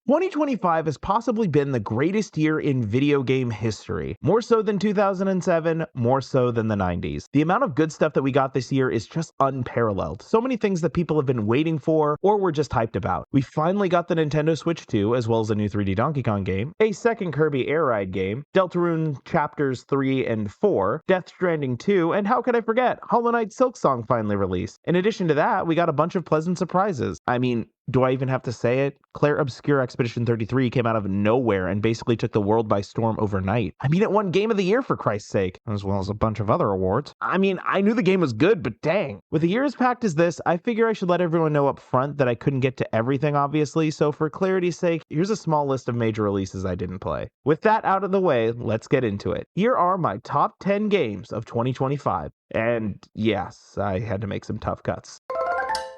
2025 has possibly been the greatest year in video game history. More so than 2007, more so than the 90s. The amount of good stuff that we got this year is just unparalleled. So many things that people have been waiting for or were just hyped about. We finally got the Nintendo Switch 2, as well as a new 3D Donkey Kong game, a second Kirby Air Ride game, Deltarune Chapters 3 and 4, Death Stranding 2, and how could I forget, Hollow Knight Silksong finally released. In addition to that, we got a bunch of pleasant surprises. I mean, do I even have to say it? Claire Obscure Expedition 33 came out of nowhere and basically took the world by storm overnight. I mean, it won Game of the Year for Christ's sake, as well as a bunch of other awards. I mean, I knew the game was good, but dang. With a year as packed as this, I figure I should let everyone know up front that I couldn't get to everything, obviously, so for clarity's sake, here's a small list of major releases I didn't play. With that out of the way, let's get into it. Here are my top 10 games of 2025. And yes, I had to make some tough cuts.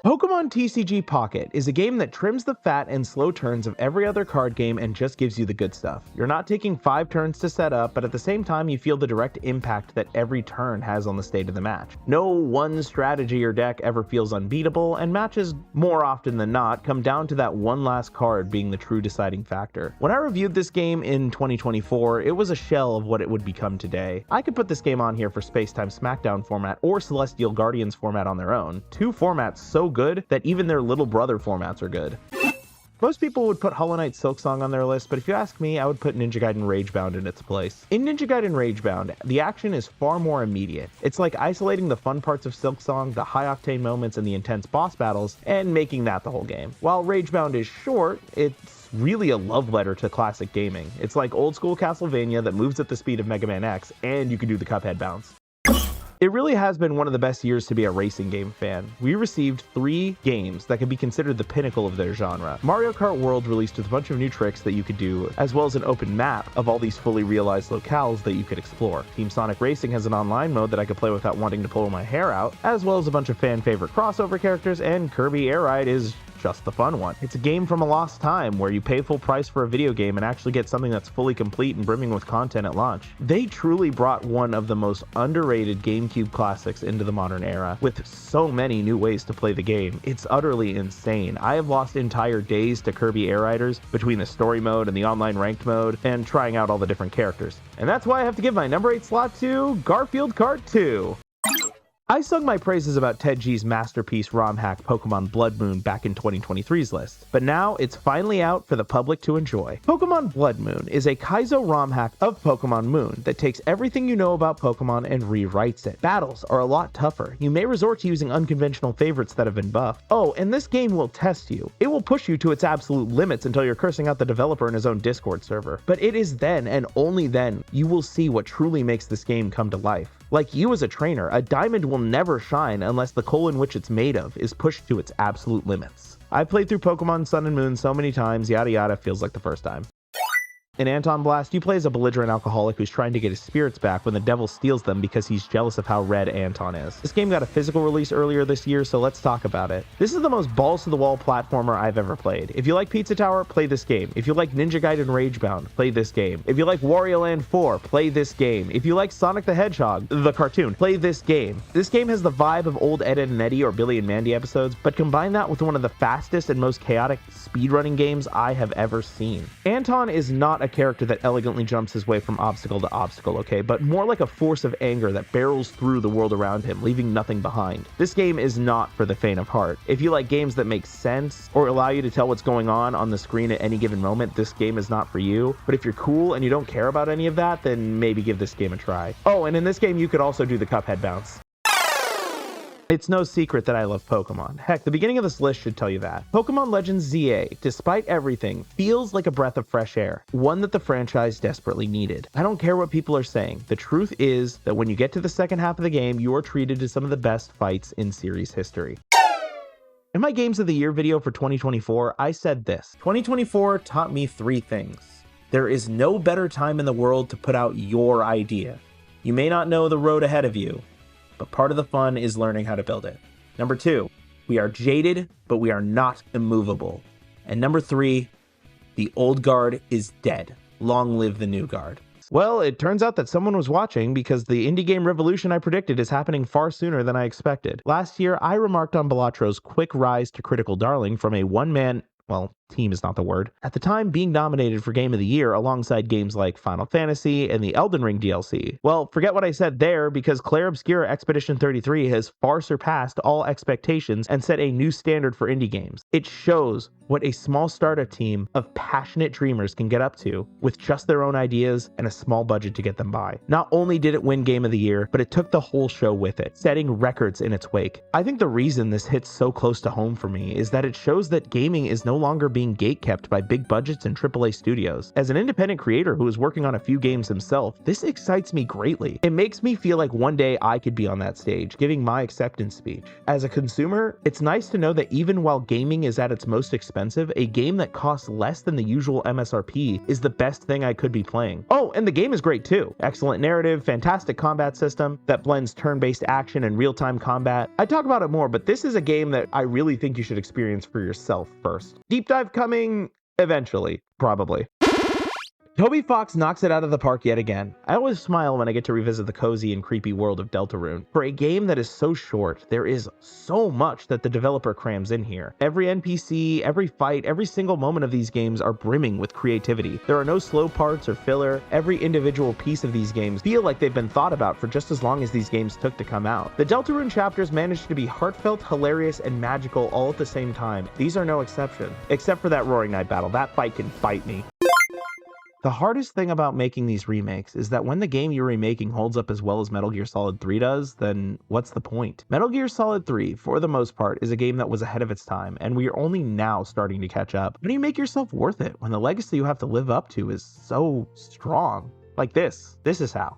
Pokemon TCG Pocket is a game that trims the fat and slow turns of every other card game and just gives you the good stuff. You're not taking 5 turns to set up, but at the same time you feel the direct impact that every turn has on the state of the match. No one strategy or deck ever feels unbeatable, and matches more often than not come down to that one last card being the true deciding factor. When I reviewed this game in 2024, it was a shell of what it would become today. I could put this game on here for Spacetime Smackdown format or Celestial Guardians format on their own. Two formats so good that even their little brother formats are good. Most people would put Hollow Knight Silksong on their list, but if you ask me, I would put Ninja Gaiden Ragebound in its place. In Ninja Gaiden Ragebound, the action is far more immediate. It's like isolating the fun parts of Silksong, the high-octane moments and the intense boss battles, and making that the whole game. While Ragebound is short, it's really a love letter to classic gaming. It's like old-school Castlevania that moves at the speed of Mega Man X, and you can do the Cuphead bounce. It really has been one of the best years to be a racing game fan. We received 3 games that could be considered the pinnacle of their genre. Mario Kart World released with a bunch of new tricks that you could do, as well as an open map of all these fully realized locales that you could explore. Team Sonic Racing has an online mode that I could play without wanting to pull my hair out, as well as a bunch of fan favorite crossover characters, and Kirby Air Ride is just the fun one. It's a game from a lost time where you pay full price for a video game and actually get something that's fully complete and brimming with content at launch. They truly brought one of the most underrated GameCube classics into the modern era with so many new ways to play the game. It's utterly insane. I have lost entire days to Kirby Air Riders between the story mode and the online ranked mode and trying out all the different characters. And that's why I have to give my number 8 slot to Garfield Kart 2. I sung my praises about Ted G's masterpiece ROM hack Pokemon Blood Moon back in 2023's list, but now it's finally out for the public to enjoy. Pokemon Blood Moon is a Kaizo ROM hack of Pokemon Moon that takes everything you know about Pokemon and rewrites it. Battles are a lot tougher. You may resort to using unconventional favorites that have been buffed. Oh, and this game will test you. It will push you to its absolute limits until you're cursing out the developer in his own Discord server. But it is then, and only then, you will see what truly makes this game come to life. Like you as a trainer, a diamond will never shine unless the coal in which it's made of is pushed to its absolute limits. I've played through Pokemon Sun and Moon so many times, yada yada feels like the first time. In Anton Blast, you play as a belligerent alcoholic who's trying to get his spirits back when the devil steals them because he's jealous of how red Anton is. This game got a physical release earlier this year, so let's talk about it. This is the most balls-to-the-wall platformer I've ever played. If you like Pizza Tower, play this game. If you like Ninja Gaiden Ragebound, play this game. If you like Wario Land 4, play this game. If you like Sonic the Hedgehog, the cartoon, play this game. This game has the vibe of old Ed, Edd and Eddy or Billy and Mandy episodes, but combine that with one of the fastest and most chaotic speedrunning games I have ever seen. Anton is not a character that elegantly jumps his way from obstacle to obstacle, okay, but more like a force of anger that barrels through the world around him, leaving nothing behind. This game is not for the faint of heart. If you like games that make sense or allow you to tell what's going on the screen at any given moment, this game is not for you. But if you're cool and you don't care about any of that, then maybe give this game a try. Oh, and in this game you could also do the Cuphead bounce. It's no secret that I love Pokemon. Heck, the beginning of this list should tell you that. Pokemon Legends ZA, despite everything, feels like a breath of fresh air, one that the franchise desperately needed. I don't care what people are saying. The truth is that when you get to the second half of the game, you are treated to some of the best fights in series history. In my Games of the Year video for 2024, I said this: 2024 taught me 3 things. There is no better time in the world to put out your idea. You may not know the road ahead of you, but part of the fun is learning how to build it. Number 2, we are jaded, but we are not immovable. And number 3, the old guard is dead. Long live the new guard. Well, it turns out that someone was watching because the indie game revolution I predicted is happening far sooner than I expected. Last year, I remarked on Balatro's quick rise to critical darling from a one-man, well, team is not the word. At the time, being nominated for Game of the Year alongside games like Final Fantasy and the Elden Ring DLC. Well, forget what I said there, because Clair Obscura Expedition 33 has far surpassed all expectations and set a new standard for indie games. It shows what a small startup team of passionate dreamers can get up to with just their own ideas and a small budget to get them by. Not only did it win Game of the Year, but it took the whole show with it, setting records in its wake. I think the reason this hits so close to home for me is that it shows that gaming is no longer being gatekept by big budgets and AAA studios. As an independent creator who is working on a few games himself, this excites me greatly. It makes me feel like one day I could be on that stage, giving my acceptance speech. As a consumer, it's nice to know that even while gaming is at its most expensive, a game that costs less than the usual MSRP is the best thing I could be playing. Oh, and the game is great too. Excellent narrative, fantastic combat system that blends turn-based action and real-time combat. I talk about it more, but this is a game that I really think you should experience for yourself first. Deep dive coming eventually, probably. Toby Fox knocks it out of the park yet again. I always smile when I get to revisit the cozy and creepy world of Deltarune. For a game that is so short, there is so much that the developer crams in here. Every NPC, every fight, every single moment of these games are brimming with creativity. There are no slow parts or filler. Every individual piece of these games feel like they've been thought about for just as long as these games took to come out. The Deltarune chapters managed to be heartfelt, hilarious, and magical all at the same time. These are no exception. Except for that Roaring Knight battle. That fight can bite me. The hardest thing about making these remakes is that when the game you're remaking holds up as well as Metal Gear Solid 3 does, then what's the point? Metal Gear Solid 3, for the most part, is a game that was ahead of its time, and we are only now starting to catch up. How do you make yourself worth it when the legacy you have to live up to is so strong? Like this. This is how.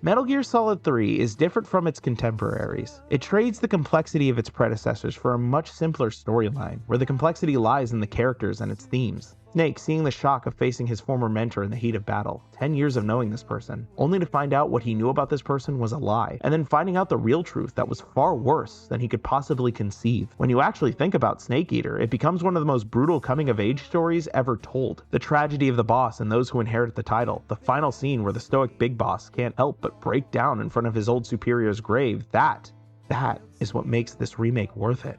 Metal Gear Solid 3 is different from its contemporaries. It trades the complexity of its predecessors for a much simpler storyline, where the complexity lies in the characters and its themes. Snake seeing the shock of facing his former mentor in the heat of battle, 10 years of knowing this person, only to find out what he knew about this person was a lie, and then finding out the real truth that was far worse than he could possibly conceive. When you actually think about Snake Eater, it becomes one of the most brutal coming-of-age stories ever told. The tragedy of the boss and those who inherit the title, the final scene where the stoic big boss can't help but break down in front of his old superior's grave, that is what makes this remake worth it.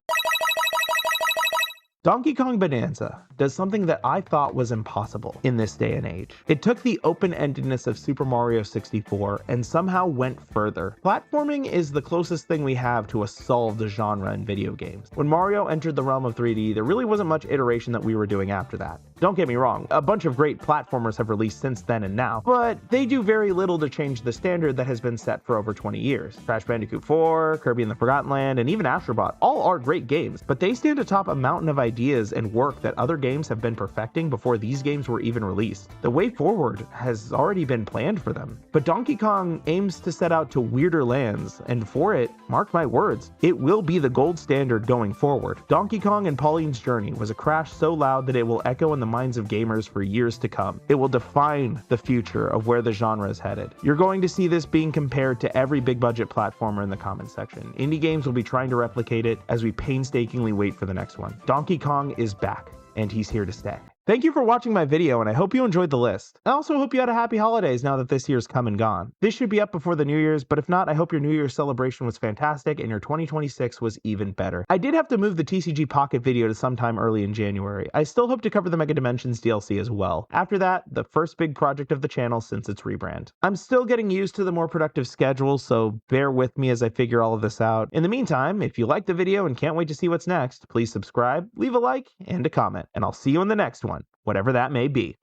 Donkey Kong Bonanza does something that I thought was impossible in this day and age. It took the open-endedness of Super Mario 64 and somehow went further. Platforming is the closest thing we have to a solved genre in video games. When Mario entered the realm of 3D, there really wasn't much iteration that we were doing after that. Don't get me wrong, a bunch of great platformers have released since then and now, but they do very little to change the standard that has been set for over 20 years. Crash Bandicoot 4, Kirby and the Forgotten Land, and even Astrobot all are great games, but they stand atop a mountain of ideas and work that other games have been perfecting before these games were even released. The way forward has already been planned for them. But Donkey Kong aims to set out to weirder lands, and for it, mark my words, it will be the gold standard going forward. Donkey Kong and Pauline's Journey was a crash so loud that it will echo in the minds of gamers for years to come. It will define the future of where the genre is headed. You're going to see this being compared to every big budget platformer in the comments section. Indie games will be trying to replicate it as we painstakingly wait for the next one. Donkey Kong is back, and he's here to stay. Thank you for watching my video, and I hope you enjoyed the list. I also hope you had a happy holidays now that this year's come and gone. This should be up before the New Year's, but if not, I hope your New Year's celebration was fantastic and your 2026 was even better. I did have to move the TCG Pocket video to sometime early in January. I still hope to cover the Mega Dimensions DLC as well. After that, the first big project of the channel since its rebrand. I'm still getting used to the more productive schedule, so bear with me as I figure all of this out. In the meantime, if you liked the video and can't wait to see what's next, please subscribe, leave a like, and a comment, and I'll see you in the next one, whatever that may be.